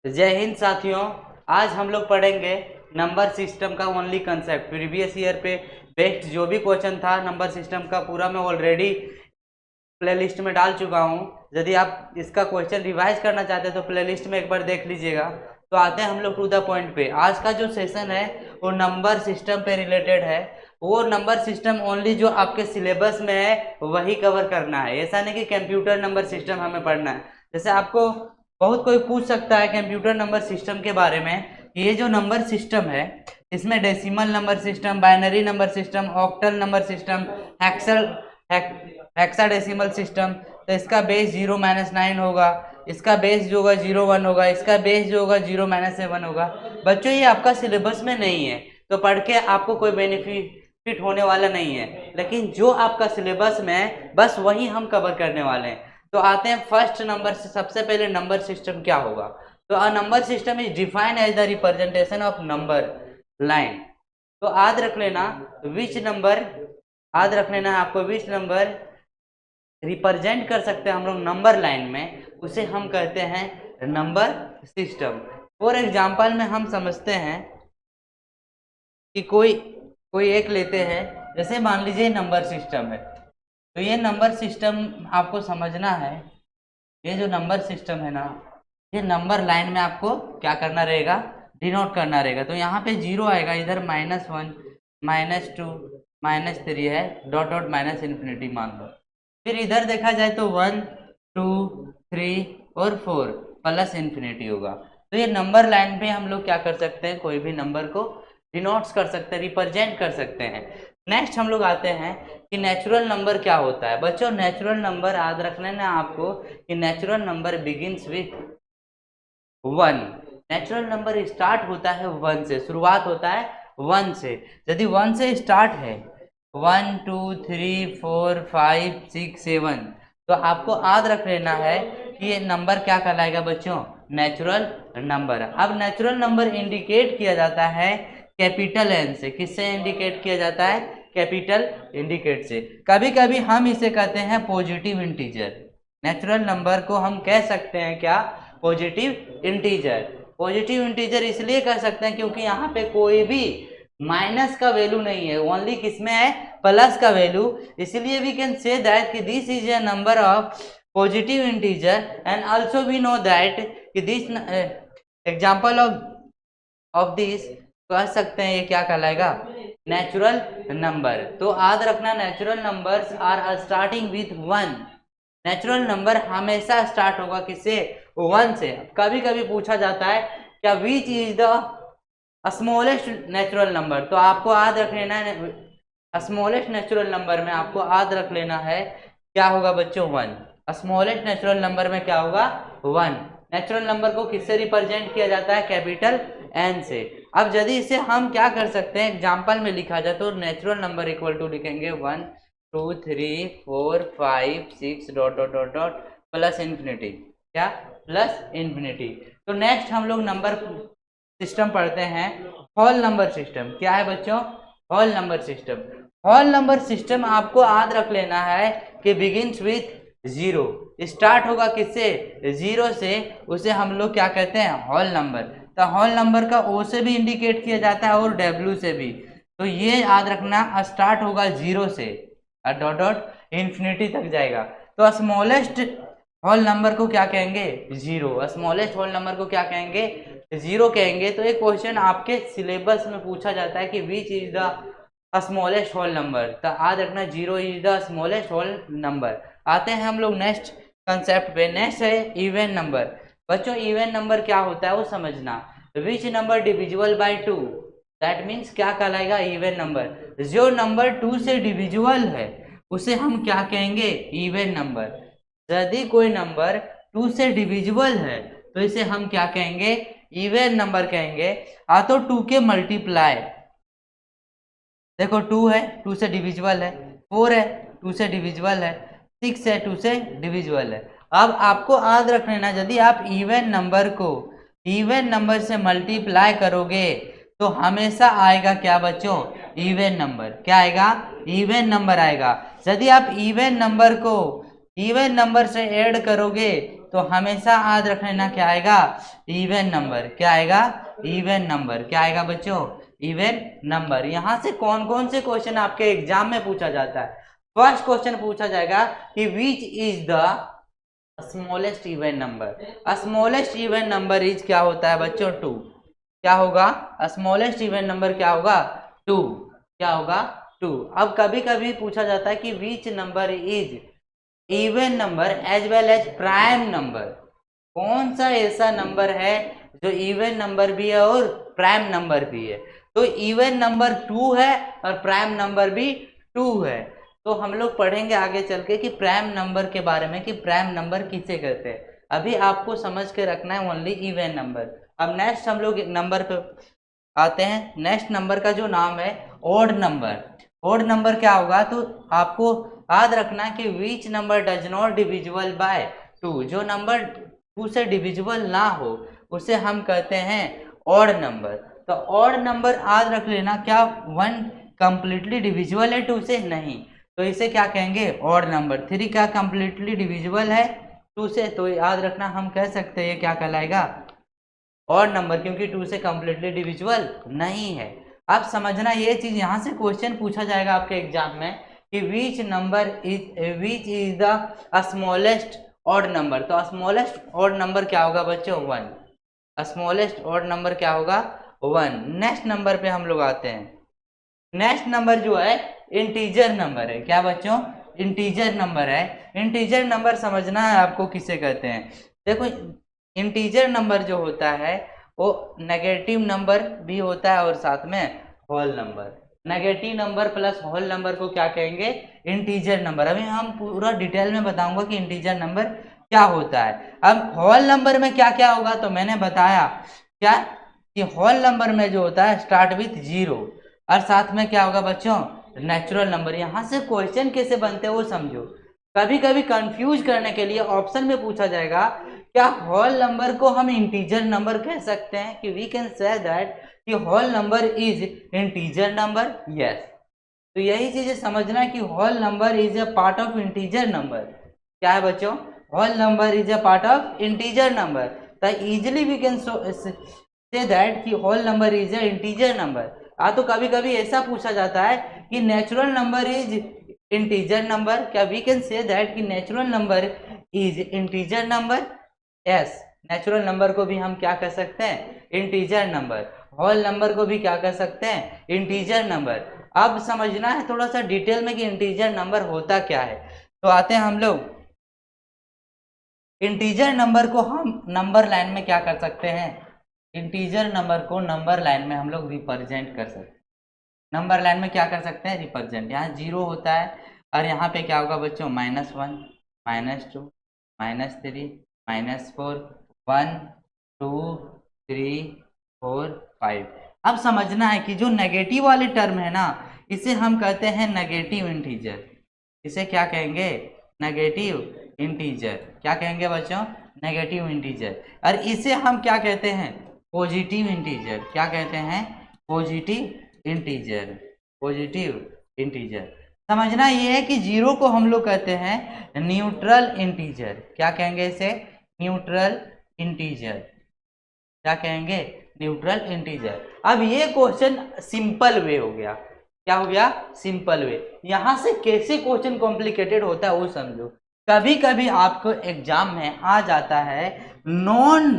जय हिंद साथियों। आज हम लोग पढ़ेंगे नंबर सिस्टम का ओनली कंसेप्ट। प्रीवियस ईयर पे बेस्ड जो भी क्वेश्चन था नंबर सिस्टम का पूरा मैं ऑलरेडी प्लेलिस्ट में डाल चुका हूँ। यदि आप इसका क्वेश्चन रिवाइज करना चाहते हैं तो प्लेलिस्ट में एक बार देख लीजिएगा। तो आते हैं हम लोग टू द पॉइंट पे। आज का जो सेशन है वो नंबर सिस्टम पे रिलेटेड है। वो नंबर सिस्टम ओनली जो आपके सिलेबस में है वही कवर करना है। ऐसा नहीं कि कंप्यूटर नंबर सिस्टम हमें पढ़ना है। जैसे आपको बहुत कोई पूछ सकता है कंप्यूटर नंबर सिस्टम के बारे में, ये जो नंबर सिस्टम है इसमें decimal number system, binary number system, octal number system, hexadecimal system. तो इसका बेस 0-9 होगा, इसका बेस जो होगा 0-1 होगा, इसका बेस जो होगा 0-7 होगा। बच्चों ये आपका सिलेबस में नहीं है तो पढ़ के आपको कोई बेनिफिट होने वाला नहीं है, लेकिन जो आपका सिलेबस में है बस वही हम कवर करने वाले हैं। तो आते हैं फर्स्ट नंबर से। सबसे पहले नंबर सिस्टम क्या होगा? तो a number system is defined as the representation of number line. तो याद रख लेना विच नंबर, याद रख लेना आपको विच नंबर रिप्रेजेंट कर सकते हैं हम लोग नंबर लाइन में, उसे हम कहते हैं नंबर सिस्टम। फॉर एग्जाम्पल में हम समझते हैं कि कोई कोई एक लेते हैं, जैसे मान लीजिए नंबर सिस्टम है। तो ये नंबर सिस्टम आपको समझना है। ये जो नंबर सिस्टम है ना, ये नंबर लाइन में आपको क्या करना रहेगा, डिनोट करना रहेगा। तो यहाँ पे 0 आएगा, इधर -1 -2 -3 है, डॉट डॉट माइनस इन्फिनिटी मान लो। फिर इधर देखा जाए तो 1 2 3 और 4 प्लस इन्फिनिटी होगा। तो ये नंबर लाइन पे हम लोग क्या कर सकते हैं, कोई भी नंबर को डिनोट्स कर सकते हैं, रिप्रेजेंट कर सकते हैं। नेक्स्ट हम लोग आते हैं कि नेचुरल नंबर क्या होता है। बच्चों नेचुरल नंबर याद रख लेना आपको कि natural number begins with 1। Natural number start होता है 1 से, शुरुआत होता है 1 से। यदि 1 से स्टार्ट है 1 2 3 4 5 6 7, तो आपको याद रख लेना है कि ये नंबर क्या कहलाएगा बच्चों, नेचुरल नंबर। अब नेचुरल नंबर इंडिकेट किया जाता है कैपिटल एन से। किससे इंडिकेट किया जाता है? कैपिटल इंडिकेट से। कभी कभी हम इसे कहते हैं पॉजिटिव इंटीजर। नेचुरल नंबर को हम कह सकते हैं क्या, पॉजिटिव इंटीजर। पॉजिटिव इंटीजर इसलिए कह सकते हैं क्योंकि यहाँ पे कोई भी माइनस का वैल्यू नहीं है, ओनली किसमें है, प्लस का वैल्यू। इसलिए वी कैन से दैट कि this is a number of positive integer and also we know that कि दिस एग्जांपल ऑफ दिस कह सकते हैं ये क्या कहलाएगा, नेचुरल नंबर। तो याद रखना natural numbers are starting with 1। Natural number हमेशा स्टार्ट होगा किससे, 1 से। कभी कभी पूछा जाता है क्या विच is the smallest natural number, तो आपको याद रख लेना है स्मॉलेस्ट नेचुरल नंबर में आपको याद रख लेना है क्या होगा बच्चों, 1। स्मॉलेस्ट नेचुरल नंबर में क्या होगा, 1। नेचुरल नंबर को किससे रिप्रेजेंट किया जाता है, कैपिटल एन से। अब यदि इसे हम क्या कर सकते हैं, एग्जाम्पल में लिखा जाए तो नेचुरल नंबर इक्वल टू लिखेंगे 1 2 3 4 5 6 dot dot dot dot plus infinity, क्या प्लस इन्फिनिटी। तो नेक्स्ट हम लोग नंबर सिस्टम पढ़ते हैं, होल नंबर सिस्टम। क्या है बच्चों, whole number system. Whole number system आपको याद रख लेना है कि बिगिंस विथ 0, स्टार्ट होगा किससे, 0 से। उसे हम लोग क्या कहते हैं, होल नंबर। तो होल नंबर का ओ से भी इंडिकेट किया जाता है और डब्ल्यू से भी। तो ये याद रखना स्टार्ट होगा 0 से और डॉट डॉट इन्फिनिटी तक जाएगा। तो स्मॉलेस्ट होल नंबर को क्या कहेंगे, 0। स्मॉलेस्ट होल नंबर को क्या कहेंगे, 0 कहेंगे। तो एक क्वेश्चन आपके सिलेबस में पूछा जाता है कि which is the smallest whole number, तो याद रखना 0 is the smallest whole number. आते हैं हम लोग नेक्स्ट कंसेप्ट पे। नेक्स्ट है इवन नंबर। बच्चों इवन नंबर क्या होता है वो समझना। Which number divisible by 2, that means क्या कहलाएगा, इवन नंबर। जो नंबर 2 से डिविजिबल है उसे हम क्या कहेंगे, इवन नंबर। यदि कोई नंबर 2 से डिविजिबल है तो इसे हम क्या कहेंगे, इवन नंबर कहेंगे। तो 2 के मल्टीप्लाई, देखो 2 है 2 से डिविजिबल है, 4 है 2 से डिविजिबल है, 6 है 2 से डिविजिबल है। अब आपको याद रख लेना यदि आप इवन नंबर को इवन नंबर से मल्टीप्लाई करोगे तो हमेशा आएगा क्या बच्चों, इवन नंबर। क्या आएगा, इवन नंबर आएगा। यदि आप इवन नंबर को इवन नंबर से ऐड करोगे तो हमेशा याद रख लेना क्या आएगा, इवन नंबर। क्या आएगा, इवन नंबर। क्या आएगा बच्चों, इवन नंबर। यहां से कौन कौन से क्वेश्चन आपके एग्जाम में पूछा जाता है। फर्स्ट क्वेश्चन पूछा जाएगा कि which is the smallest even number. Smallest even number is क्या होता है बच्चों, 2। क्या होगा, स्मॉलेस्ट इवन नंबर क्या होगा, 2। क्या होगा, 2। अब कभी कभी पूछा जाता है कि which number is even number as well as prime number. कौन सा ऐसा नंबर है जो इवन नंबर भी है और प्राइम नंबर भी है। तो इवन नंबर 2 है और प्राइम नंबर भी 2 है। तो हम लोग पढ़ेंगे आगे चल के कि प्राइम नंबर के बारे में, कि प्राइम नंबर किसे कहते हैं। अभी आपको समझ के रखना है ओनली इवन नंबर। अब नेक्स्ट हम लोग नंबर पे आते हैं। नेक्स्ट नंबर का जो नाम है ओड नंबर। ओड नंबर क्या होगा, तो आपको याद रखना है कि which number does not divisible by 2। जो नंबर 2 से डिविजिबल ना हो उसे हम कहते हैं ऑड नंबर। तो ऑड नंबर याद रख लेना, क्या 1 कंप्लीटली डिविजिबल है 2 से, नहीं, तो इसे क्या कहेंगे, ऑड नंबर। 3 क्या कंप्लीटली डिविजिबल है 2 से, तो याद रखना हम कह सकते हैं ये क्या कहलाएगा, ऑड नंबर, क्योंकि 2 से कंप्लीटली डिविजिबल नहीं है। अब समझना ये चीज, यहां से क्वेश्चन पूछा जाएगा आपके एग्जाम में कि which is the smallest odd number. तो स्मॉलेस्ट ऑड नंबर क्या होगा बच्चों, 1। स्मॉलेस्ट ऑड नंबर क्या होगा, 1। नेक्स्ट नंबर पे हम लोग आते हैं। नेक्स्ट नंबर जो है इंटीजर नंबर है। क्या बच्चों, इंटीजर नंबर है। इंटीजर नंबर समझना है आपको किसे कहते हैं। देखो इंटीजर नंबर जो होता है वो नेगेटिव नंबर भी होता है और साथ में whole number. Negative number plus whole number को क्या कहेंगे, इंटीजर नंबर। अभी हम पूरा डिटेल में बताऊंगा कि इंटीजर नंबर क्या होता है। अब होल नंबर में क्या क्या होगा, तो मैंने बताया क्या कि होल नंबर में जो होता है स्टार्ट विथ 0 और साथ में क्या होगा बच्चों, नेचुरल नंबर। यहां से क्वेश्चन कैसे बनते हैं वो समझो। कभी कभी कंफ्यूज करने के लिए ऑप्शन में पूछा जाएगा क्या होल नंबर को हम इंटीजर नंबर कह सकते हैं, कि वी कैन से दैट कि whole number is integer number. Yes, तो यही चीजें समझना है कि whole number is a part of integer number. क्या है बच्चों, whole number is a part of integer number. तो easily we can say that कि whole number is a integer number. तो कभी कभी ऐसा पूछा जाता है कि natural number is integer number. क्या वी कैन से दैट कि natural number is integer number. Yes, natural number को भी हम क्या कह सकते हैं, इंटीजर नंबर। होल नंबर को भी क्या कह सकते हैं, इंटीजर नंबर। अब समझना है थोड़ा सा डिटेल में कि इंटीजर नंबर होता क्या है। तो आते हैं हम लोग, इंटीजर नंबर को हम नंबर लाइन में क्या कर सकते हैं, इंटीजर नंबर को नंबर लाइन में हम लोग रिप्रेजेंट कर सकते हैं। नंबर लाइन में क्या कर सकते हैं, रिप्रेजेंट। यहाँ 0 होता है और यहाँ पे क्या होगा बच्चों, -1, -2, -3, -4, 1, 2, 3, 4, 5। अब समझना है कि जो नेगेटिव वाले टर्म है ना, इसे हम कहते हैं नेगेटिव इंटीजर। इसे क्या कहेंगे, नेगेटिव इंटीजर। क्या कहेंगे बच्चों, नेगेटिव इंटीजर। और इसे हम क्या कहते हैं, पॉजिटिव इंटीजर। क्या कहते हैं, पॉजिटिव इंटीजर। Positive integer. समझना ये है कि 0 को हम लोग कहते हैं न्यूट्रल इंटीजर। क्या कहेंगे इसे, न्यूट्रल इंटीजर। क्या कहेंगे, न्यूट्रल इंटीजर। अब ये क्वेश्चन सिंपल वे हो गया। क्या हो गया, सिंपल वे। यहां से कैसे क्वेश्चन कॉम्प्लिकेटेड होता है वो समझो। कभी कभी आपको एग्जाम में आ जाता है non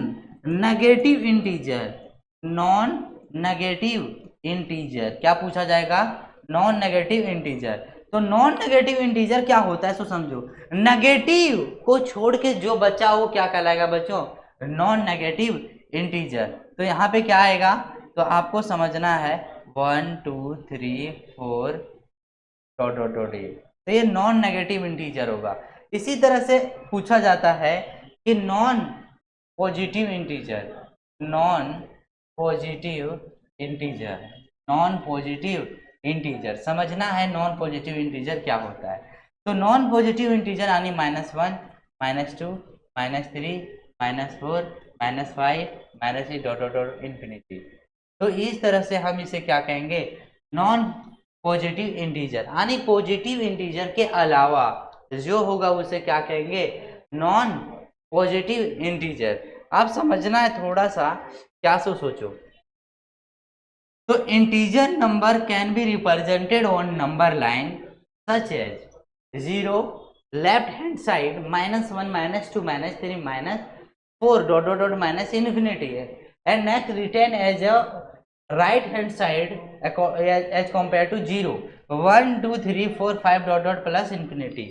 negative integer. Non negative integer क्या पूछा जाएगा, नॉन नेगेटिव इंटीजर। तो नॉन नेगेटिव इंटीजर क्या होता है सो समझो। नेगेटिव को छोड़ के जो बचा वो क्या कहलाएगा बच्चों, नॉन नेगेटिव इंटीजर। तो यहाँ पे क्या आएगा, तो आपको समझना है 1 2 3 4 डॉट डॉट डॉट ये, तो ये नॉन नेगेटिव इंटीजर होगा। इसी तरह से पूछा जाता है कि non positive integer. Non positive integer, non positive integer. समझना है नॉन पॉजिटिव इंटीजर क्या होता है। तो नॉन पॉजिटिव इंटीजर यानी -1, -2, -3, -4, -5, -6 डॉट डॉट डॉट इंफिनिटी। तो इस तरह से हम इसे क्या कहेंगे, नॉन पॉजिटिव इंटीजर। यानी पॉजिटिव इंटीजर के अलावा जो होगा उसे क्या कहेंगे, नॉन पॉजिटिव इंटीजर। आप समझना है थोड़ा सा, क्या सोचो। तो integer number can be represented on number line such as 0 left hand side -1 -2 -3 -4 dot dot dot minus infinity है, and next written as a right hand side as compare to 0 1 2 3 4 5 dot dot plus infinity.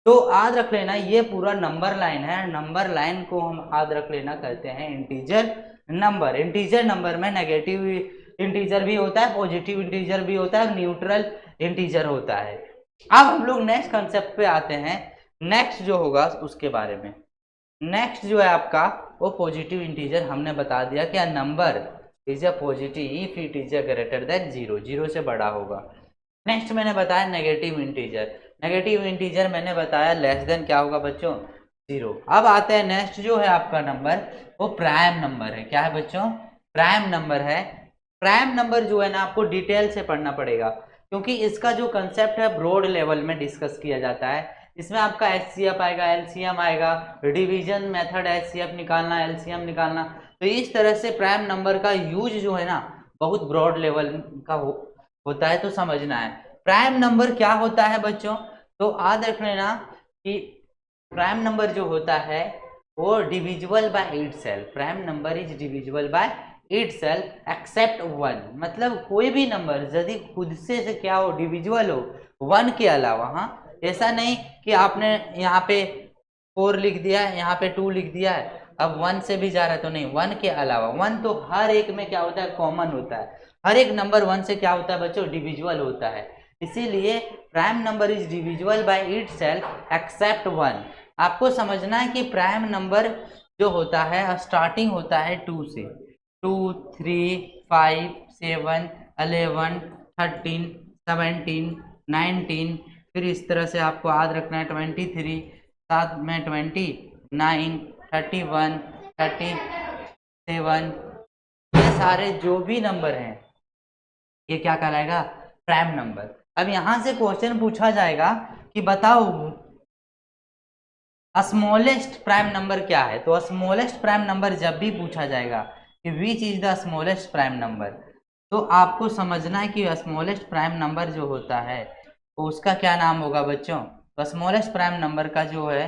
तो याद रख लेना ये पूरा number line है, number line को हम याद रख लेना कहते हैं इंटीजर नंबर। इंटीजर नंबर में नेगेटिव इंटीजर भी होता है, पॉजिटिव इंटीजर भी होता है, न्यूट्रल इंटीजर होता है। अब हम लोग नेक्स्ट कंसेप्ट पे आते हैं, नेक्स्ट जो होगा उसके बारे में। नेक्स्ट जो है आपका वो पॉजिटिव इंटीजर, हमने बता दिया कि number is a positive if it is a greater than 0, 0 से बड़ा होगा। नेक्स्ट मैंने बताया नेगेटिव इंटीजर, नेगेटिव इंटीजर मैंने बताया लेस देन क्या होगा बच्चों 0। अब आते हैं नेक्स्ट जो है आपका नंबर वो प्राइम नंबर है। क्या है बच्चों? प्राइम नंबर है। प्राइम नंबर जो है ना आपको डिटेल से पढ़ना पड़ेगा, क्योंकि इसका जो कंसेप्ट है ब्रॉड लेवल में डिस्कस किया जाता है। इसमें आपका एचसीएफ आएगा, एलसीएम आएगा, डिवीजन मेथड एचसीएफ निकालना, एलसीएम निकालना। तो इस तरह से प्राइम नंबर का यूज जो है ना बहुत ब्रॉड लेवल का होता है, तो समझना है प्राइम नंबर क्या होता है बच्चों। तो याद रख लेना कि प्राइम नंबर जो होता है वो divisible by itself. Prime number is divisible by itself except 1, मतलब कोई भी नंबर यदि खुद से क्या हो डिविजिबल हो 1 के अलावा। हाँ, ऐसा नहीं कि आपने यहाँ पे 4 लिख दिया है, यहाँ पे 2 लिख दिया है, अब 1 से भी जा रहा है तो नहीं, 1 के अलावा। 1 तो हर एक में क्या होता है कॉमन होता है, हर एक नंबर 1 से क्या होता है बच्चों डिविजिबल होता है। इसीलिए prime number is divisible by itself except 1। आपको समझना है कि प्राइम नंबर जो होता है स्टार्टिंग होता है 2 से, 2 3 5 7 11 13 17 19, फिर इस तरह से आपको याद रखना है 23, साथ में 29 31 37, ये सारे जो भी नंबर हैं ये क्या कहलाएगा प्राइम नंबर। अब यहां से क्वेश्चन पूछा जाएगा कि बताओ स्मॉलेस्ट प्राइम नंबर क्या है। तो स्मॉलेस्ट प्राइम नंबर जब भी पूछा जाएगा कि which is the smallest prime number, तो आपको समझना है कि स्मॉलेस्ट प्राइम नंबर जो होता है तो उसका क्या नाम होगा बच्चों। तो स्मॉलेस्ट प्राइम नंबर का जो है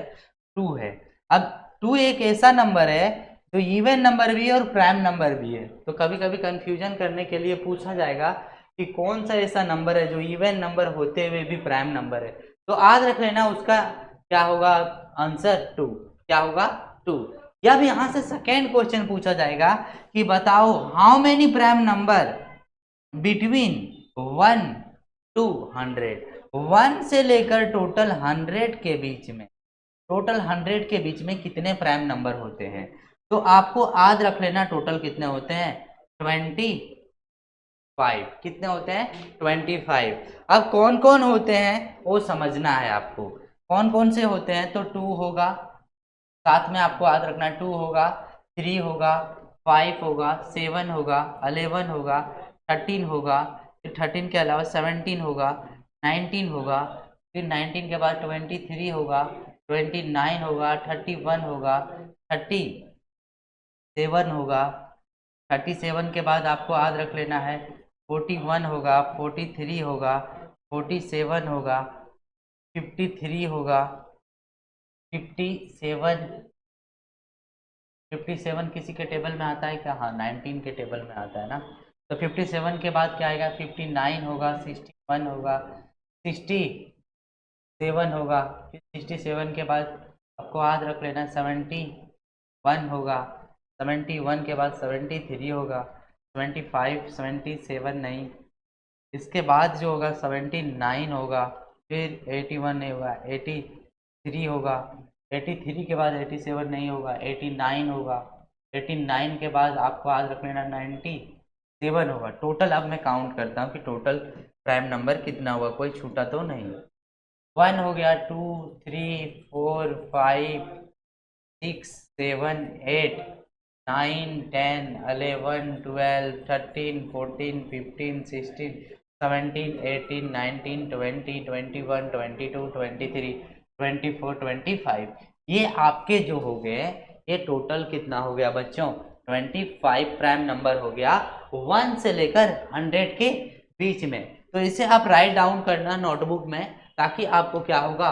2 है। अब 2 एक ऐसा नंबर है जो इवन नंबर भी है और प्राइम नंबर भी है। तो कभी कभी कंफ्यूजन करने के लिए पूछा जाएगा कि कौन सा ऐसा नंबर है जो इवन नंबर होते हुए भी प्राइम नंबर है। तो याद रख लेना उसका क्या होगा आंसर 2। क्या होगा 2। या भी यहां से सेकेंड क्वेश्चन पूछा जाएगा कि बताओ how many prime number between 1 to 100, 1 से लेकर टोटल 100 के बीच में, टोटल 100 के बीच में कितने प्राइम नंबर होते हैं। तो आपको याद रख लेना टोटल कितने होते हैं 25। कितने होते हैं 25। अब कौन कौन होते हैं वो समझना है आपको, कौन कौन से होते हैं। तो 2 होगा, साथ में आपको याद रखना 2 होगा, 3 होगा, 5 होगा, 7 होगा, 11 होगा, 13 होगा, फिर 13 के अलावा 17 होगा, 19 होगा, फिर 19 के बाद 23 होगा, 29 होगा, 31 होगा, 37 होगा, 37 के बाद आपको याद रख लेना है 41 होगा, 43 होगा, 47 होगा, 53 होगा, 57 57 किसी के टेबल में आता है क्या? हाँ 19 के टेबल में आता है ना। तो 57 के बाद क्या आएगा 59 होगा, 61 होगा, 67 होगा, फिर 67 के बाद आपको याद रख लेना 71 होगा, 71 के बाद 73 होगा, 75 77 नहीं, इसके बाद जो होगा 79 होगा, फिर 81 नहीं होगा, 83 होगा, 83 के बाद 87 नहीं होगा, 89 होगा, 89 के बाद आपको याद रख लेना 97 होगा। टोटल अब मैं काउंट करता हूँ कि टोटल प्राइम नंबर कितना हुआ, कोई छूटा तो नहीं। 1 हो गया, 2 3 4 5 6 7 8 9 10 11 12 13 14 15 16 17 18 19 20 21 22 23 24 25, ये आपके जो हो गए, ये टोटल कितना हो गया बच्चों, 25 प्राइम नंबर हो गया 1 से लेकर 100 के बीच में। तो इसे आप राइट डाउन करना नोटबुक में, ताकि आपको क्या होगा,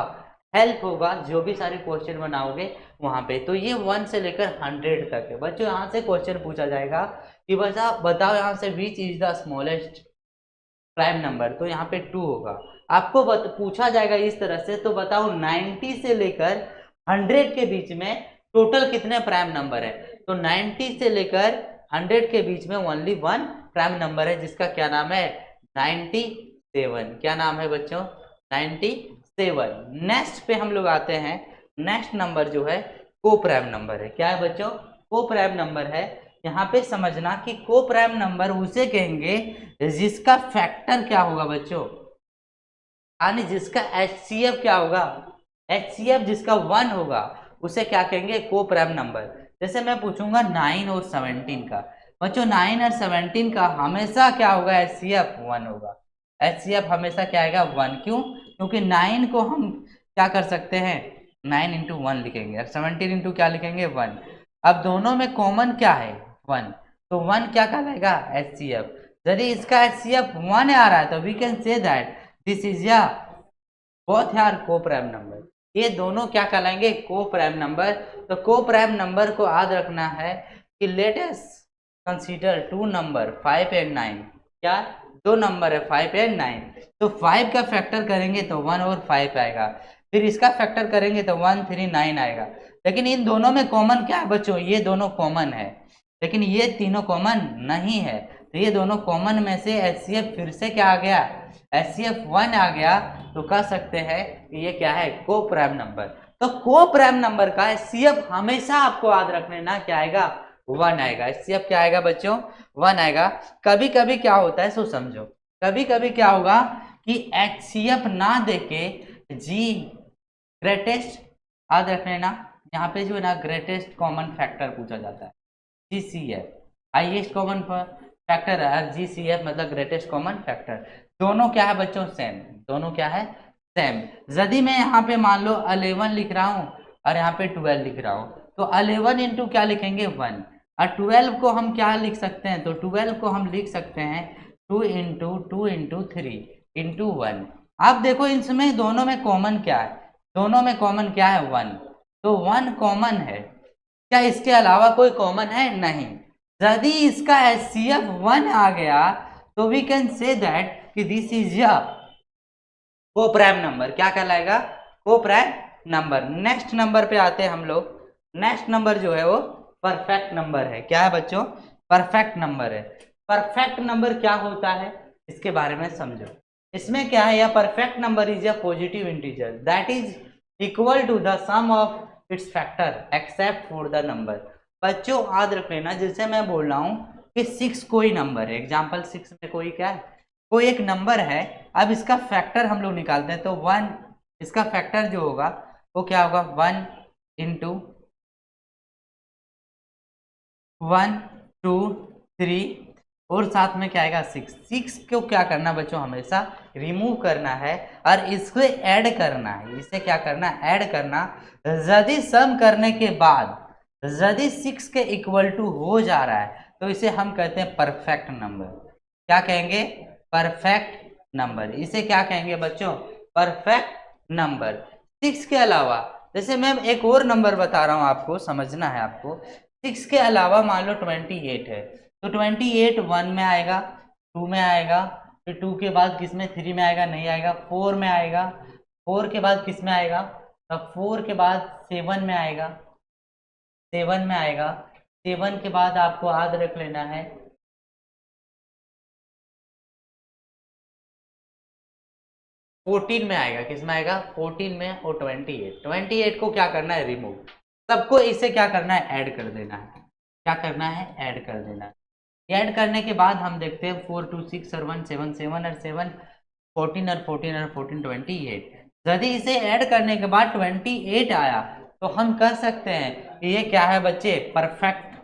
हेल्प होगा जो भी सारे क्वेश्चन बनाओगे वहां पे। तो ये 1 से लेकर 100 तक है बच्चों। यहाँ से क्वेश्चन पूछा जाएगा कि बताओ यहाँ से विच is the smallest prime number, तो यहाँ पे 2 होगा। आपको पूछा जाएगा इस तरह से, तो बताओ 90 से लेकर 100 के बीच में टोटल कितने प्राइम नंबर है। तो 90 से लेकर 100 के बीच में ओनली 1 प्राइम नंबर है, जिसका क्या नाम है, 97। क्या नाम है बच्चों, 97। नेक्स्ट पे हम लोग आते हैं। नेक्स्ट नंबर जो है को प्राइम नंबर है। क्या है बच्चों, को प्राइम नंबर है। यहाँ पे समझना कि को प्राइम नंबर उसे कहेंगे जिसका फैक्टर क्या होगा बच्चों, यानी जिसका HCF क्या होगा, HCF जिसका 1 होगा उसे क्या कहेंगे, को प्राइम नंबर। जैसे मैं पूछूंगा 9 और 17 का, बच्चों 9 और 17 का हमेशा क्या होगा, HCF 1 होगा। HCF हमेशा क्या आएगा, 1। क्यों, क्योंकि 9 को हम क्या कर सकते हैं, 9 इंटू 1 लिखेंगे, और 17 इंटू क्या लिखेंगे, 1। अब दोनों में कॉमन क्या है, 1, तो 1 क्या कहलाएगा, HCF। यदि इसका HCF 1 आ रहा है तो we can say that this is या बोथ यार को प्राइम नंबर। ये दोनों क्या कहलाएंगे, को प्राइम नंबर। तो को प्राइम नंबर को याद रखना है कि let us consider 2 number 5 and 9। क्या, 2 नंबर है 5 एंड 9। तो 5 का फैक्टर करेंगे तो 1 और 5 आएगा, फिर इसका फैक्टर करेंगे तो 1 3 9 आएगा। लेकिन इन दोनों में कॉमन क्या है बच्चों, ये दोनों कॉमन है, लेकिन ये तीनों कॉमन नहीं है। तो ये दोनों कॉमन में से HCF फिर से क्या आ गया, HCF 1 आ गया। तो कह सकते हैं कि ये क्या है, को प्राइम नंबर। तो को प्राइम नंबर का HCF हमेशा आपको याद रखने ना क्या आएगा, 1 आएगा। HCF क्या आएगा बच्चों, 1 आएगा। कभी कभी क्या होता है सो समझो, कभी कभी क्या होगा कि HCF ना देके जी ग्रेटेस्ट याद रखने ना, यहाँ पे जो है ना ग्रेटेस्ट कॉमन फैक्टर पूछा जाता है, GCF हाईएस्ट कॉमन फैक्टर है, GCF मतलब ग्रेटेस्ट कॉमन फैक्टर। दोनों क्या है बच्चों, सेम, दोनों क्या है, सेम। यदि मैं यहाँ पे मान लो 11 लिख रहा हूँ और यहाँ पे 12 लिख रहा हूँ, तो 11 इंटू क्या लिखेंगे, 1, और 12 को हम क्या लिख सकते हैं, तो 12 को हम लिख सकते हैं 2 इंटू 3 इंटू 1। अब देखो इसमें दोनों में कॉमन क्या है, दोनों में कॉमन क्या है, 1। तो 1 कॉमन है, क्या इसके अलावा कोई कॉमन है, नहीं। यदि इसका HCF 1 आ गया तो वी कैन से दैट कि दिस इज अ को प्राइम नंबर। क्या कहलाएगा, को प्राइम नंबर। नेक्स्ट नंबर पे आते हैं हम लोग। नेक्स्ट नंबर जो है वो परफेक्ट नंबर है। क्या है बच्चों, परफेक्ट नंबर है। परफेक्ट नंबर क्या होता है इसके बारे में समझो। इसमें क्या है, यह perfect number is a positive integer that is equal to the sum of its factor except for the number. बच्चों याद रख लेना, जैसे मैं बोल रहा हूँ कि 6 कोई नंबर है, एग्जाम्पल 6 में कोई क्या है, कोई एक नंबर है। अब इसका फैक्टर हम लोग निकालते हैं तो 1, इसका फैक्टर जो होगा वो क्या होगा, 1 इंटू 1 2 3 और साथ में क्या आएगा, 6। 6 को क्या करना बच्चों, हमेशा रिमूव करना है और इसको ऐड करना है। इसे क्या करना, ऐड करना। यदि सम करने के बाद यदि 6 के इक्वल टू हो जा रहा है तो इसे हम कहते हैं परफेक्ट नंबर। क्या कहेंगे, परफेक्ट नंबर। इसे क्या कहेंगे बच्चों, परफेक्ट नंबर। 6 के अलावा जैसे मैं एक और नंबर बता रहा हूं, आपको समझना है। आपको 6 के अलावा मान लो 28 है, तो 28 1 में आएगा, 2 में आएगा, फिर 2 के बाद किस में, 3 में आएगा, नहीं आएगा, 4 में आएगा, 4 के बाद किस में आएगा, अब 4 के बाद 7 में आएगा, 7 में आएगा, 7 के बाद आपको याद रख लेना है 14 में आएगा, किस में आएगा, 14 में, और 28 को क्या करना है, रिमूव। सबको इसे क्या करना है, ऐड कर देना है। क्या करना है, ऐड कर देना है। ऐड करने के बाद हम देखते हैं 4 2 6 और 1 7 7 और 7 14 और 14 और 14 28। यदि इसे ऐड करने के बाद 28 आया तो हम कह सकते हैं कि ये क्या है बच्चे, परफेक्ट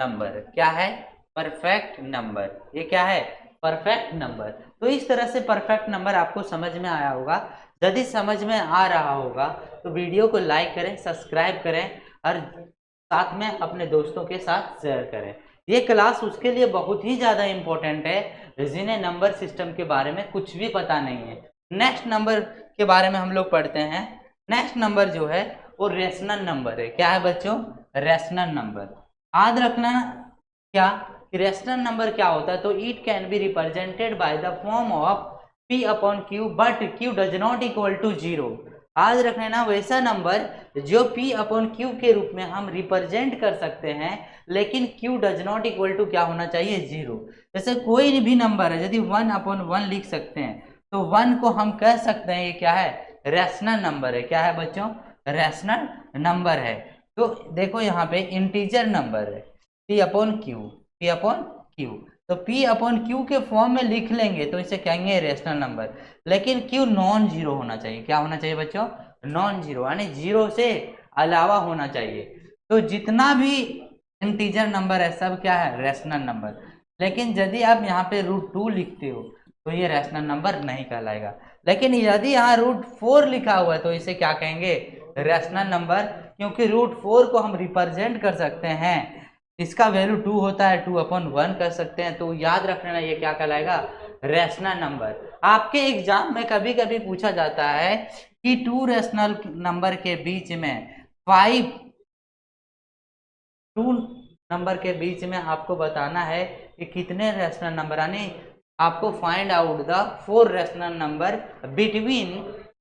नंबर। क्या है, परफेक्ट नंबर। ये क्या है, परफेक्ट नंबर। तो इस तरह से परफेक्ट नंबर आपको समझ में आया होगा। यदि समझ में आ रहा होगा तो वीडियो को लाइक करें, सब्सक्राइब करें और साथ में अपने दोस्तों के साथ शेयर करें। ये क्लास उसके लिए बहुत ही ज़्यादा इम्पोर्टेंट है जिन्हें नंबर सिस्टम के बारे में कुछ भी पता नहीं है। नेक्स्ट नंबर के बारे में हम लोग पढ़ते हैं। नेक्स्ट नंबर जो है वो रेशनल नंबर है। क्या है बच्चों? Rational number. याद रखना क्या कि रेशनल नंबर क्या होता है, तो it can be represented by the form of p upon q but q does not equal to 0। याद रखना ना, वैसा नंबर जो p अपॉन q के रूप में हम रिप्रेजेंट कर सकते हैं, लेकिन q does not equal to क्या होना चाहिए? 0। जैसे कोई भी नंबर है, यदि 1 अपॉन 1 लिख सकते हैं तो 1 को हम कह सकते हैं ये क्या है? रैशनल नंबर है। क्या है बच्चों? रैशनल नंबर है। तो देखो यहाँ पे इंटीजर नंबर है p अपॉन क्यू, तो p अपॉन क्यू के फॉर्म में लिख लेंगे तो इसे कहेंगे रेशनल नंबर। लेकिन q नॉन जीरो होना चाहिए। क्या होना चाहिए बच्चों? नॉन जीरो, यानी जीरो से अलावा होना चाहिए। तो जितना भी इंटीजर नंबर है सब क्या है? Rational number. लेकिन यदि आप यहाँ पे √2 लिखते हो तो ये रेशनल नंबर नहीं कहलाएगा। लेकिन यदि यहाँ √4 लिखा हुआ है तो इसे क्या कहेंगे? रेशनल नंबर, क्योंकि √4 को हम रिप्रेजेंट कर सकते हैं, इसका वैल्यू 2 होता है, 2 अपॉन 1 कर सकते हैं। तो याद रखना ये क्या कहलाएगा? Rational number. आपके एग्जाम में कभी कभी पूछा जाता है कि 2 रेशनल नंबर के बीच में 2 नंबर के बीच में आपको बताना है कि कितने रेशनल नंबर, यानी आपको find out the 4 rational number between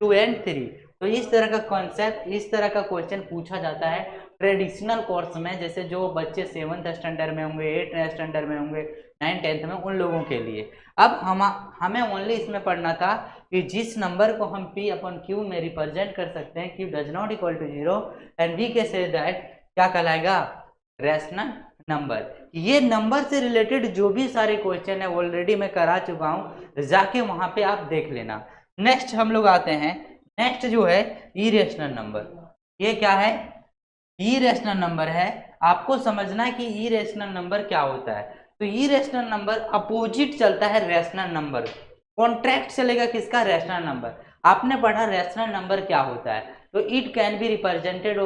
2 and 3। तो इस तरह का कॉन्सेप्ट, इस तरह का क्वेश्चन पूछा जाता है ट्रेडिशनल कोर्स में, जैसे जो बच्चे 7th स्टैंडर्ड में होंगे, 8th स्टैंडर्ड में होंगे, 9th 10th में, उन लोगों के लिए। अब हमें ओनली इसमें पढ़ना था कि जिस नंबर को हम p अपॉन q में रिप्रेजेंट कर सकते हैं, q does not equal to 0 and we can say that क्या कहलाएगा? Rational number. ये नंबर से रिलेटेड जो भी सारे क्वेश्चन है ऑलरेडी मैं करा चुका हूं, जाके वहां पे आप देख लेना। नेक्स्ट हम लोग आते हैं, नेक्स्ट जो है इरेशनल नंबर। ये क्या है? इरेशनल नंबर है। आपको समझना है कि इरेशनल नंबर क्या होता है। तो इरेशनल नंबर अपोजिट चलता है रेशनल नंबर, कॉन्ट्रैक्ट चलेगा किसका? Rational number. आपने पढ़ा रेशनल नंबर क्या होता है, तो it can be represented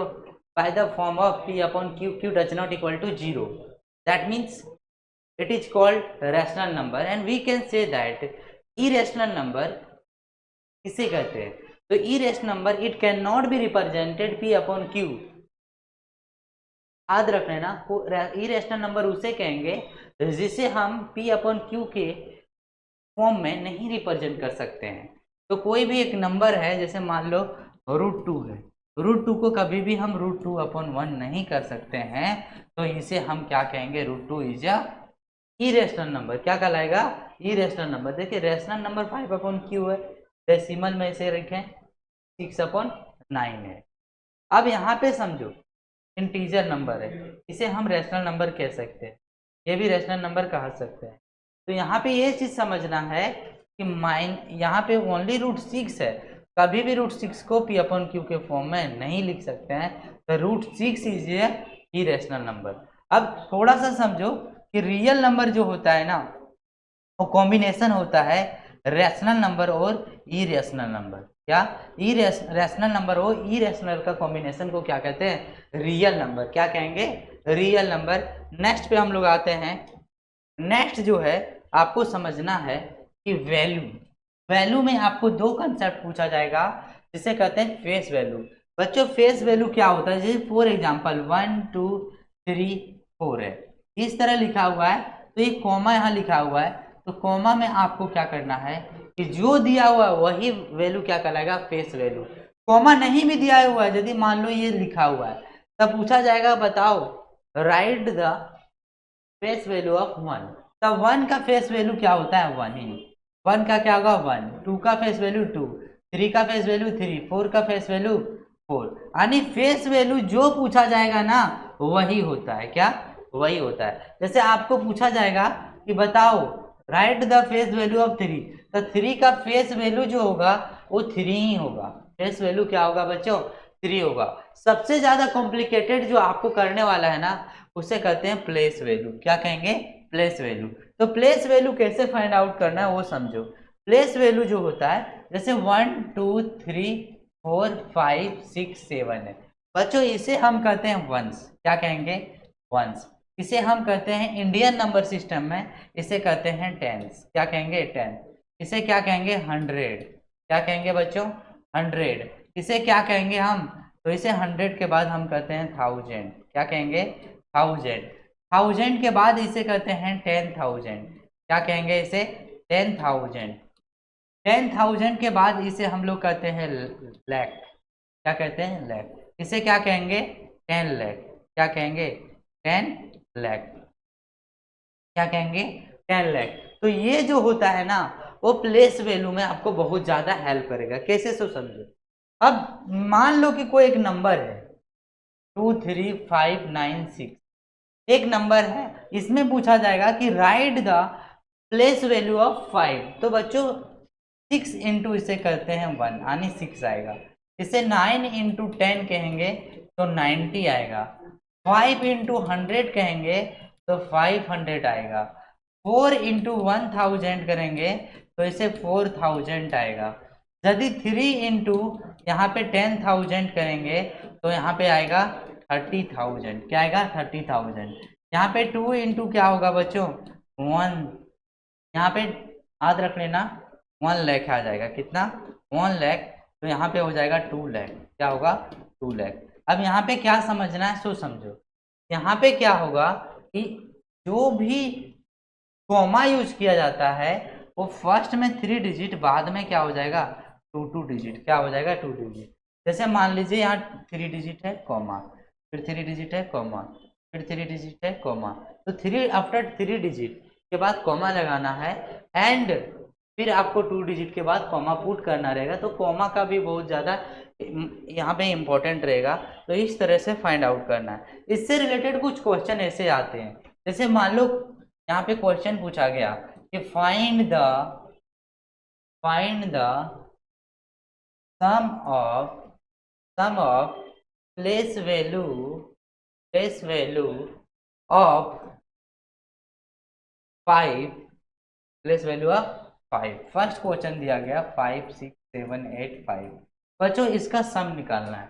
by the form of p upon q does not equal to 0. That means it is called rational number and we can say that irrational number किसे कहते हैं? तो irrational number it cannot be represented p upon q। याद रखना ना, irrational number उसे कहेंगे जिसे हम p अपॉन q के फॉर्म में नहीं रिप्रेजेंट कर सकते हैं। तो कोई भी एक नंबर है, जैसे मान लो √2 है, √2 को कभी भी हम √2 अपॉन 1 नहीं कर सकते हैं, तो इसे हम क्या कहेंगे? √2 इज अ इरेशनल नंबर। क्या कहलाएगा? Irrational number. देखिए रेशनल नंबर 5 अपॉन q है, डेसिमल में इसे रखें 6 अपॉन 9 है। अब यहाँ पे समझो इंटीजर नंबर है, इसे हम रेशनल नंबर कह सकते हैं, ये भी रेशनल नंबर कह सकते हैं। तो यहाँ पे ये चीज समझना है कि यहाँ पे ओनली √6 है, कभी भी √6 को p अपॉन q के फॉर्म में नहीं लिख सकते हैं। तो √6 इज ए इरेशनल नंबर। अब थोड़ा सा समझो कि रियल नंबर जो होता है ना, वो कॉम्बिनेशन होता है रेशनल नंबर और इरेशनल नंबर। क्या? रेशनल नंबर और इरेशनल का कॉम्बिनेशन को क्या कहते हैं? Real number. क्या कहेंगे? Real number. नेक्स्ट पे हम लोग आते हैं। नेक्स्ट जो है आपको समझना है कि वैल्यू में आपको 2 कंसेप्ट पूछा जाएगा, जिसे कहते हैं फेस वैल्यू। बच्चों फेस वैल्यू क्या होता है? जैसे फॉर एग्जांपल 1 2 3 4 है, इस तरह लिखा हुआ है, तो ये कॉमा यहाँ लिखा हुआ है, तो कॉमा में आपको क्या करना है कि जो दिया हुआ है वही वैल्यू क्या कहलाएगा? Face value. कॉमा नहीं भी दिया हुआ है, यदि मान लो ये लिखा हुआ है, तब पूछा जाएगा बताओ right the face value of 1। तब 1 का फेस वैल्यू क्या होता है? 1 ही। 1 का क्या होगा? 1। 2 का फेस वैल्यू 2, 3 का फेस वैल्यू 3, 4 का फेस वैल्यू 4। यानी फेस वैल्यू जो पूछा जाएगा ना वही होता है। क्या? वही होता है। जैसे आपको पूछा जाएगा कि बताओ right the face value of 3, तो 3 का फेस वैल्यू जो होगा वो 3 ही होगा। फेस वैल्यू क्या होगा बच्चों? 3 होगा। सबसे ज्यादा कॉम्प्लिकेटेड जो आपको करने वाला है ना, उसे कहते हैं प्लेस वैल्यू। क्या कहेंगे? Place value. तो प्लेस वैल्यू कैसे फाइंड आउट करना है वो समझो। प्लेस वैल्यू जो होता है जैसे 1 2 3 4 5 6 7 है बच्चों, इसे हम कहते हैं वंस। क्या कहेंगे? वंस। इसे हम कहते हैं इंडियन नंबर सिस्टम में, इसे कहते हैं टेंस। क्या कहेंगे? टेन। इसे क्या कहेंगे? 100। क्या कहेंगे बच्चों? 100। इसे क्या कहेंगे हम? तो इसे 100 के बाद हम कहते हैं 1000। क्या कहेंगे? 1000। 1000 के बाद इसे कहते हैं 10,000। क्या कहेंगे इसे? 10,000। 10,000 के बाद इसे हम लोग कहते हैं लैख। क्या कहते हैं? लैख। इसे क्या कहेंगे? 10 लाख। क्या कहेंगे? 10 लाख। क्या कहेंगे? 10 लाख। तो ये जो होता है ना, वो प्लेस वैल्यू में आपको बहुत ज्यादा हेल्प करेगा। कैसे? सो समझो। अब मान लो कि कोई एक नंबर है 23596, एक नंबर है, इसमें पूछा जाएगा कि right the place value of 5। तो बच्चों 6 इंटू इसे करते हैं 1, यानी 6 आएगा। इसे 9 इंटू 10 कहेंगे तो 90 आएगा। 5 इंटू 100 कहेंगे तो 500 आएगा। 4 इंटू 1000 करेंगे तो इसे 4000 आएगा। यदि 3 इंटू यहाँ पे 10,000 करेंगे तो यहाँ पे आएगा 30,000। क्या आएगा? 30,000। यहाँ पे 2 इंटू क्या होगा बच्चों? 1। यहाँ पे याद रख लेना 1 लाख आ जाएगा। कितना? 1 लाख। तो यहाँ पे हो जाएगा 2 लाख। क्या होगा? 2 लाख। अब यहाँ पे क्या समझना है, सो समझो। यहाँ पे क्या होगा कि जो भी कॉमा यूज किया जाता है वो फर्स्ट में 3 डिजिट, बाद में क्या हो जाएगा? 2 डिजिट। क्या हो जाएगा? 2 डिजिट। जैसे मान लीजिए यहाँ 3 डिजिट है कॉमा, फिर 3 डिजिट है कॉमा, फिर 3 डिजिट है कॉमा। तो 3 आफ्टर 3 डिजिट के बाद कॉमा लगाना है, एंड फिर आपको 2 डिजिट के बाद कॉमा पुट करना रहेगा। तो कॉमा का भी बहुत ज़्यादा यहाँ पे इम्पोर्टेंट रहेगा। तो इस तरह से फाइंड आउट करना है। इससे रिलेटेड कुछ क्वेश्चन ऐसे आते हैं, जैसे मान लो यहाँ पे क्वेश्चन पूछा गया कि find the sum of place value of 5, place value of 5। First question दिया गया 5 6 7 8 5। बच्चों इसका सम निकालना है।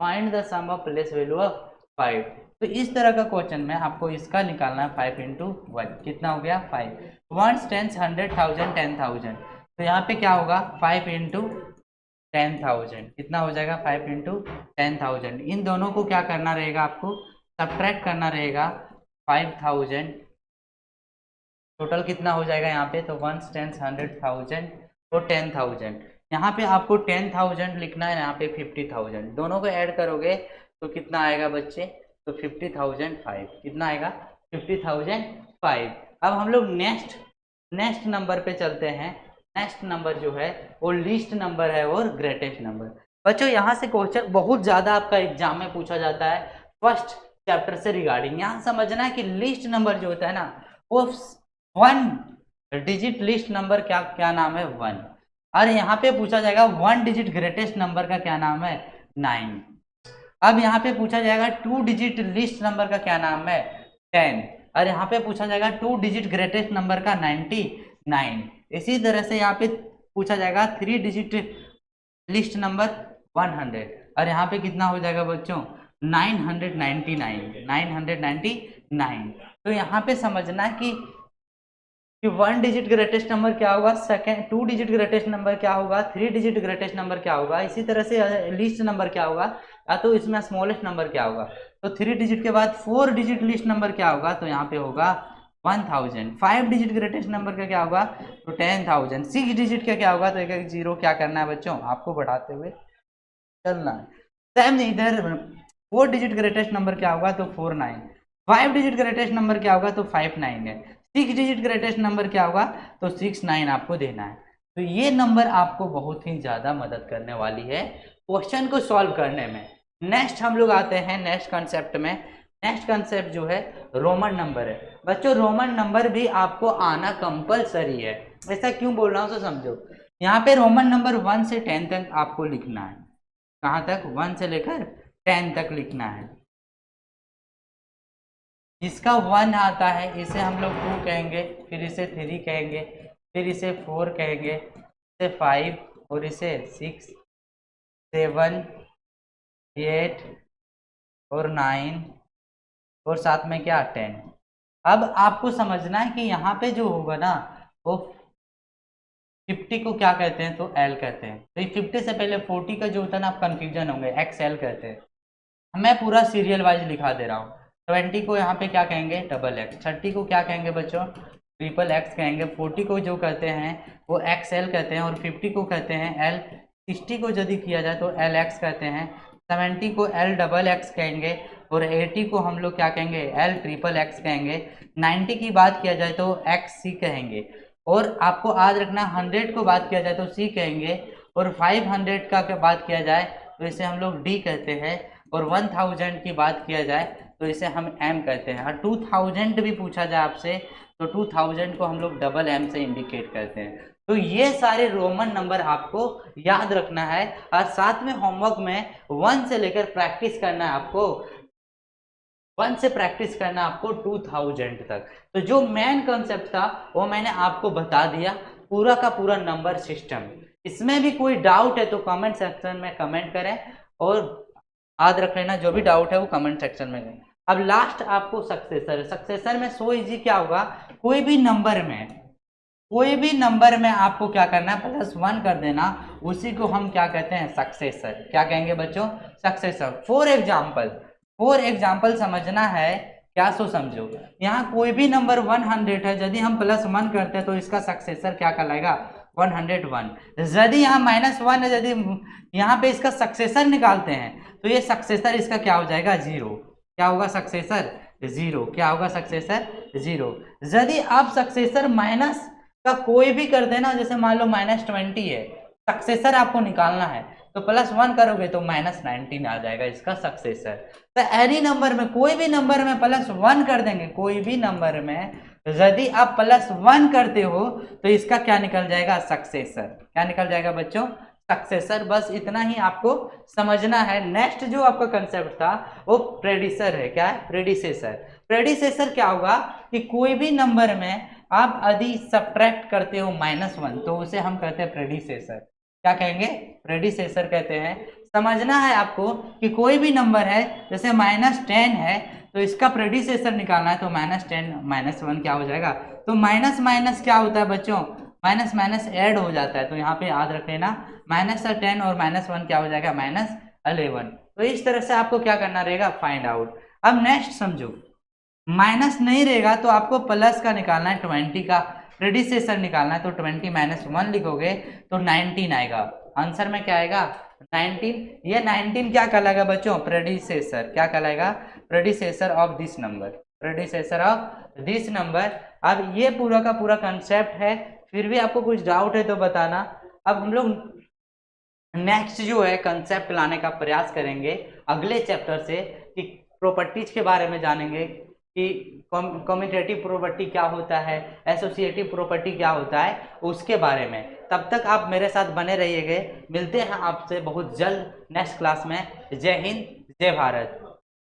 Find the sum of place value of 5। तो इस तरह का क्वेश्चन में आपको इसका निकालना है 5 इंटू 1। कितना हो गया? 5। 1 10 100 1000 10,000। तो यहाँ पे क्या होगा? 5 इंटू 10,000। कितना हो जाएगा? 5 इंटू 10,000। इन दोनों को क्या करना रहेगा? आपको सब्ट्रैक्ट करना रहेगा। 5,000 टोटल कितना हो जाएगा यहाँ पे? तो 1 10 100,000 और 10,000। यहाँ पे आपको 10,000 लिखना है, यहाँ पे 50,000। दोनों को ऐड करोगे तो कितना आएगा बच्चे? तो 50,005। कितना आएगा? 50,005। अब हम लोग नेक्स्ट नंबर पे चलते हैं। नेक्स्ट नंबर जो है वो लीस्ट नंबर है और ग्रेटेस्ट नंबर। बच्चों यहाँ से क्वेश्चन बहुत ज़्यादा आपका एग्जाम में पूछा जाता है फर्स्ट चैप्टर से रिगार्डिंग। यहाँ समझना है कि लीस्ट नंबर जो होता है ना, वो 1 डिजिट लीस्ट नंबर क्या नाम है? 1। और यहाँ पे पूछा जाएगा 1 डिजिट ग्रेटेस्ट नंबर का क्या नाम है? 9। अब यहाँ पे पूछा जाएगा 2 डिजिट लीस्ट नंबर का क्या नाम है? 10। और यहाँ पे पूछा जाएगा 2 डिजिट ग्रेटेस्ट नंबर का 99। इसी तरह से यहाँ पे पूछा जाएगा 3 डिजिट लिस्ट नंबर 100। और यहाँ पे कितना हो जाएगा बच्चों? 999। तो यहाँ पे समझना कि 1 डिजिट ग्रेटेस्ट नंबर क्या होगा, सेकंड 2 डिजिट ग्रेटेस्ट नंबर क्या होगा, 3 डिजिट ग्रेटेस्ट नंबर क्या होगा, इसी तरह से लिस्ट नंबर क्या होगा, या तो इसमें स्मॉलेस्ट नंबर क्या होगा। तो 3 डिजिट के बाद 4 डिजिट लिस्ट नंबर क्या होगा? तो यहाँ पे होगा 1000। 5 डिजिट ग्रेटेस्ट नंबर का क्या होगा? तो 10,000। 6 डिजिट का क्या होगा? तो एक एक जीरो क्या करना है बच्चों? आपको बढ़ाते हुए चलना है। सेम इधर 4 डिजिट ग्रेटेस्ट नंबर क्या होगा? तो 49। 5 डिजिट ग्रेटेस्ट नंबर क्या होगा? तो 59 है। 6 डिजिट ग्रेटेस्ट नंबर क्या होगा? तो 69 आपको देना है। तो ये नंबर आपको बहुत ही ज़्यादा मदद करने वाली है क्वेश्चन को सॉल्व करने में। नेक्स्ट हम लोग आते हैं नेक्स्ट कंसेप्ट में। नेक्स्ट कंसेप्ट जो है रोमन नंबर है। बच्चों रोमन नंबर भी आपको आना कंपलसरी है। ऐसा क्यों बोल रहा हूँ तो समझो। यहाँ पे रोमन नंबर 1 से 10 तक आपको लिखना है। कहाँ तक? 1 से लेकर 10 तक लिखना है। इसका 1 आता है, इसे हम लोग 2 कहेंगे, फिर इसे 3 कहेंगे, फिर इसे 4 कहेंगे, इसे 5 और इसे 6, 7, 8 और 9 और साथ में क्या 10। अब आपको समझना है कि यहाँ पे जो होगा ना वो 50 को क्या कहते हैं, तो L कहते हैं। तो 50 से पहले 40 का जो होता है ना, आप कंफ्यूजन होंगे, XL कहते हैं। मैं पूरा सीरियल वाइज लिखा दे रहा हूँ। 20 को यहाँ पे क्या कहेंगे, डबल एक्स। 30 को क्या कहेंगे बच्चों, ट्रिपल एक्स कहेंगे। 40 को जो कहते हैं वो XL कहते हैं और 50 को कहते हैं L। 60 को यदि किया जाए तो LX कहते हैं। 70 को L डबल एक्स कहेंगे और 80 को हम लोग क्या कहेंगे, L ट्रिपल एक्स कहेंगे। 90 की बात किया जाए तो XC कहेंगे। और आपको याद रखना 100 को बात किया जाए तो C कहेंगे और 500 का बात किया जाए तो इसे हम लोग D कहते हैं और 1000 की बात किया जाए तो इसे हम M कहते हैं। और 2000 भी पूछा जाए आपसे तो 2000 को हम लोग डबल M से इंडिकेट करते हैं। तो ये सारे रोमन नंबर आपको याद रखना है और साथ में होमवर्क में 1 से लेकर प्रैक्टिस करना है आपको, 1 से प्रैक्टिस करना आपको 2000 तक। तो जो मेन कंसेप्ट था वो मैंने आपको बता दिया, पूरा का पूरा नंबर सिस्टम। इसमें भी कोई डाउट है तो कमेंट सेक्शन में कमेंट करें और याद रख लेना जो भी डाउट है वो कमेंट सेक्शन में करें। अब लास्ट आपको सक्सेसर। सक्सेसर में सो इजी क्या होगा, कोई भी नंबर में आपको क्या करना है, +1 कर देना, उसी को हम क्या कहते हैं, सक्सेसर। क्या कहेंगे बच्चों, सक्सेसर। फॉर एग्जाम्पल समझना है क्या, सो समझो। यहाँ कोई भी नंबर 100 है, यदि हम +1 करते हैं तो इसका सक्सेसर क्या कहलाएगा, 101। यदि यहाँ -1 है, यदि यहाँ पे इसका सक्सेसर निकालते हैं तो ये सक्सेसर इसका क्या हो जाएगा, 0। क्या होगा सक्सेसर, 0। क्या होगा सक्सेसर, 0। यदि आप सक्सेसर माइनस का कोई भी कर देना, जैसे मान लो -20 है, सक्सेसर आपको निकालना है तो +1 करोगे तो -19 आ जाएगा इसका सक्सेसर। तो एनी नंबर में, कोई भी नंबर में +1 कर देंगे, कोई भी नंबर में यदि आप +1 करते हो तो इसका क्या निकल जाएगा, सक्सेसर। क्या निकल जाएगा बच्चों, सक्सेसर। बस इतना ही आपको समझना है। नेक्स्ट जो आपका कंसेप्ट था वो प्रेडिसर है। क्या है, प्रेडिसेसर। प्रेडिसेसर क्या होगा कि कोई भी नंबर में आप यदि सब्ट्रैक्ट करते हो -1 तो उसे हम कहते हैं प्रेडिसेसर। क्या कहेंगे, प्रेडिसेसर कहते हैं। समझना है आपको कि कोई भी नंबर है, जैसे -10 है तो इसका प्रेडिसेसर निकालना है तो -10 -1 क्या हो जाएगा, तो माइनस माइनस क्या होता है बच्चों, माइनस माइनस ऐड हो जाता है। तो यहाँ पे याद रख लेना -10 और -1 क्या हो जाएगा, -11। तो इस तरह से आपको क्या करना रहेगा, फाइंड आउट। अब नेक्स्ट समझो, माइनस नहीं रहेगा तो आपको प्लस का निकालना है, 20 का प्रेडिसेसर निकालना है तो 20 -1 लिखोगे तो 19 आएगा। आंसर में क्या आएगा, 19। ये 19 क्या कहलाएगा बच्चों, प्रेडिसेसर। क्या कहलाएगा, predecessor of this number, predecessor of this number. अब ये पूरा का पूरा कंसेप्ट है। फिर भी आपको कुछ डाउट है तो बताना। अब हम लोग नेक्स्ट जो है कंसेप्ट लाने का प्रयास करेंगे अगले चैप्टर से, कि प्रॉपर्टीज के बारे में जानेंगे कि कम्यूटेटिव प्रॉपर्टी क्या होता है, एसोसिएटिव प्रॉपर्टी क्या होता है, उसके बारे में। तब तक आप मेरे साथ बने रहिएगा। मिलते हैं आपसे बहुत जल्द नेक्स्ट क्लास में। जय हिंद, जय भारत।